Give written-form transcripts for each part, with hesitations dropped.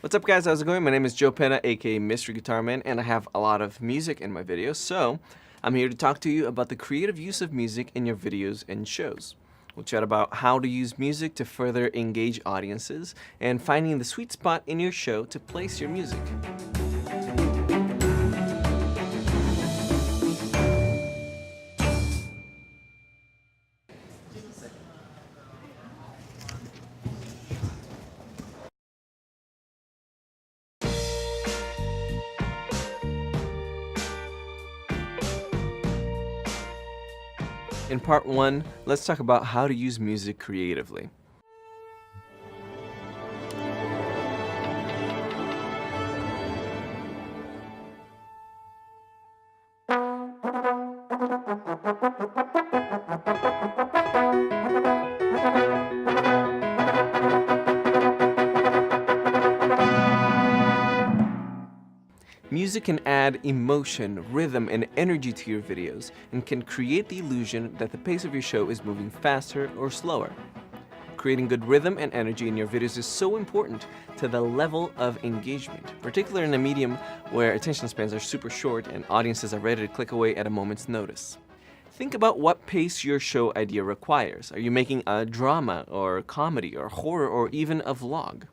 What's up guys, how's it going? My name is Joe Penna, aka Mystery Guitar Man, and I have a lot of music in my videos, so I'm here to talk to you about the creative use of music in your videos and shows. We'll chat about how to use music to further engage audiences, and finding the sweet spot in your show to place your music. In part 1, let's talk about how to use music creatively. Music can add emotion, rhythm, and energy to your videos, and can create the illusion that the pace of your show is moving faster or slower. Creating good rhythm and energy in your videos is so important to the level of engagement, particularly in a medium where attention spans are super short and audiences are ready to click away at a moment's notice. Think about what pace your show idea requires. Are you making a drama, or comedy, or horror, or even a vlog?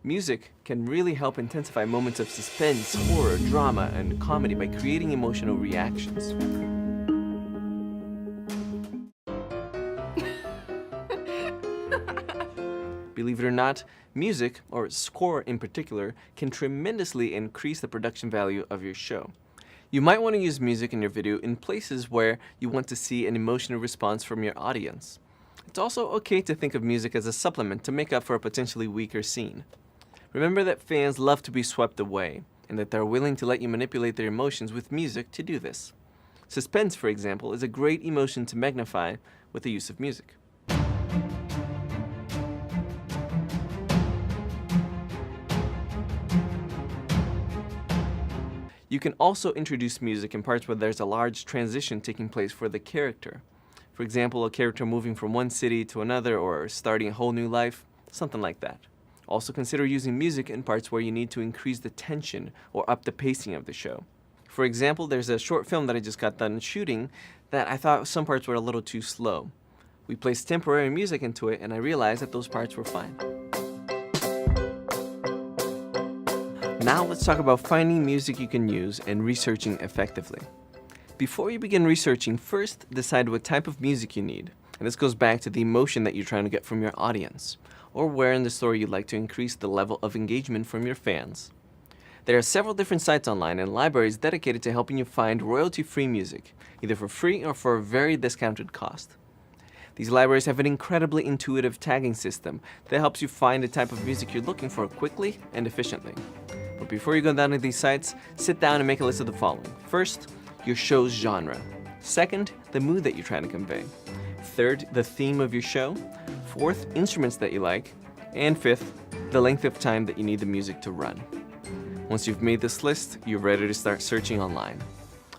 Music can really help intensify moments of suspense, horror, drama, and comedy by creating emotional reactions. Believe it or not, music, or score in particular, can tremendously increase the production value of your show. You might want to use music in your video in places where you want to see an emotional response from your audience. It's also okay to think of music as a supplement to make up for a potentially weaker scene. Remember that fans love to be swept away, and that they're willing to let you manipulate their emotions with music to do this. Suspense, for example, is a great emotion to magnify with the use of music. You can also introduce music in parts where there's a large transition taking place for the character. For example, a character moving from one city to another or starting a whole new life, something like that. Also consider using music in parts where you need to increase the tension or up the pacing of the show. For example, there's a short film that I just got done shooting that I thought some parts were a little too slow. We placed temporary music into it and I realized that those parts were fine. Now let's talk about finding music you can use and researching effectively. Before you begin researching, first decide what type of music you need. And this goes back to the emotion that you're trying to get from your audience, or where in the story you'd like to increase the level of engagement from your fans. There are several different sites online and libraries dedicated to helping you find royalty-free music, either for free or for a very discounted cost. These libraries have an incredibly intuitive tagging system that helps you find the type of music you're looking for quickly and efficiently. But before you go down to these sites, sit down and make a list of the following. First, your show's genre. Second, the mood that you're trying to convey. Third, the theme of your show. Fourth, instruments that you like. And fifth, the length of time that you need the music to run. Once you've made this list, you're ready to start searching online.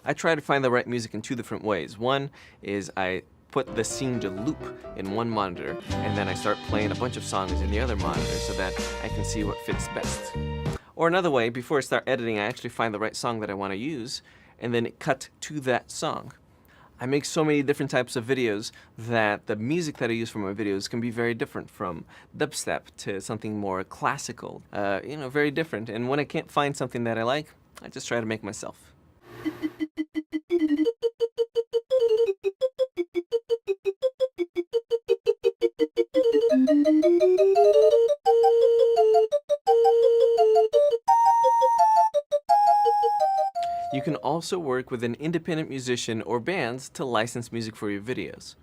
I try to find the right music in two different ways. One is I put the scene to loop in one monitor, and then I start playing a bunch of songs in the other monitor so that I can see what fits best. Or another way, before I start editing, I actually find the right song that I want to use, and then cut to that song. I make so many different types of videos that the music that I use for my videos can be very different, from dubstep to something more classical, very different. And when I can't find something that I like, I just try to make myself. You can also work with an independent musician or bands to license music for your videos.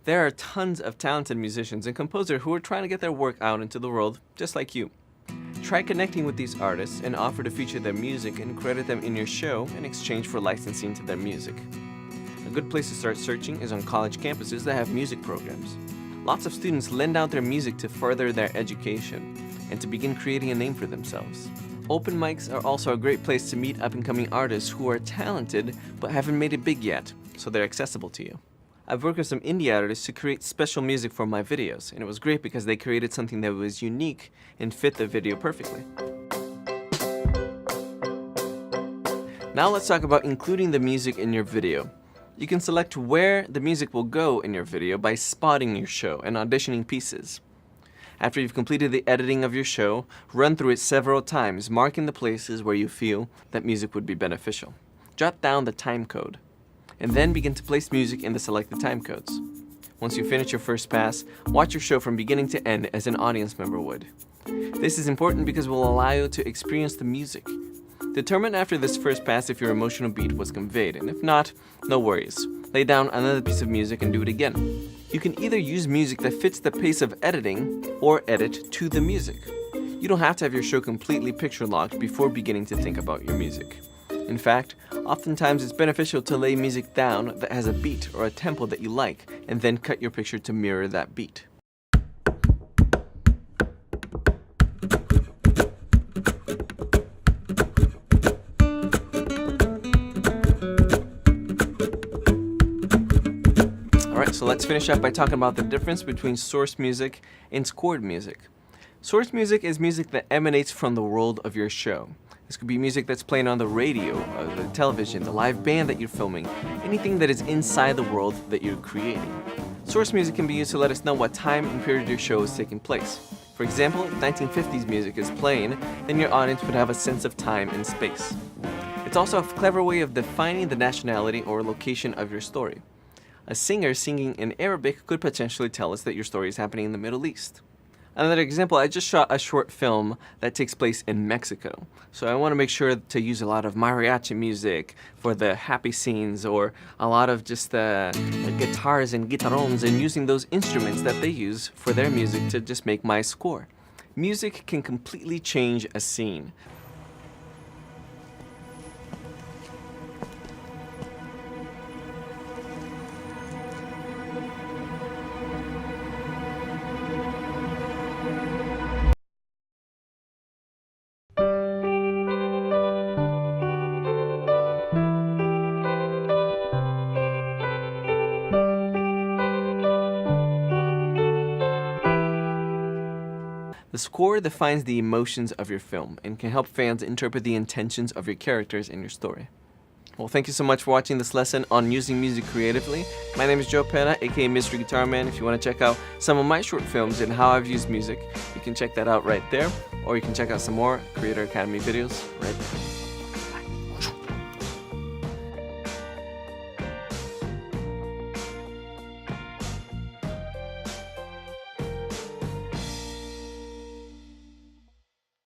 There are tons of talented musicians and composers who are trying to get their work out into the world just like you. Try connecting with these artists and offer to feature their music and credit them in your show in exchange for licensing to their music. A good place to start searching is on college campuses that have music programs. Lots of students lend out their music to further their education and to begin creating a name for themselves. Open mics are also a great place to meet up-and-coming artists who are talented but haven't made it big yet, so they're accessible to you. I've worked with some indie artists to create special music for my videos, and it was great because they created something that was unique and fit the video perfectly. Now let's talk about including the music in your video. You can select where the music will go in your video by spotting your show and auditioning pieces. After you've completed the editing of your show, run through it several times, marking the places where you feel that music would be beneficial. Jot down the time code, and then begin to place music in the selected time codes. Once you finish your first pass, watch your show from beginning to end as an audience member would. This is important because it will allow you to experience the music. Determine after this first pass if your emotional beat was conveyed, and if not, no worries. Lay down another piece of music and do it again. You can either use music that fits the pace of editing or edit to the music. You don't have to have your show completely picture locked before beginning to think about your music. In fact, oftentimes it's beneficial to lay music down that has a beat or a tempo that you like, and then cut your picture to mirror that beat. Alright, so let's finish up by talking about the difference between source music and scored music. Source music is music that emanates from the world of your show. This could be music that's playing on the radio, the television, the live band that you're filming, anything that is inside the world that you're creating. Source music can be used to let us know what time and period your show is taking place. For example, if 1950s music is playing, then your audience would have a sense of time and space. It's also a clever way of defining the nationality or location of your story. A singer singing in Arabic could potentially tell us that your story is happening in the Middle East. Another example, I just shot a short film that takes place in Mexico. So I want to make sure to use a lot of mariachi music for the happy scenes, or a lot of just guitars and guitarrones, and using those instruments that they use for their music to just make my score. Music can completely change a scene. The score defines the emotions of your film and can help fans interpret the intentions of your characters in your story. Well, thank you so much for watching this lesson on using music creatively. My name is Joe Pena, aka Mr. Guitar Man. If you want to check out some of my short films and how I've used music, you can check that out right there, or you can check out some more Creator Academy videos right there.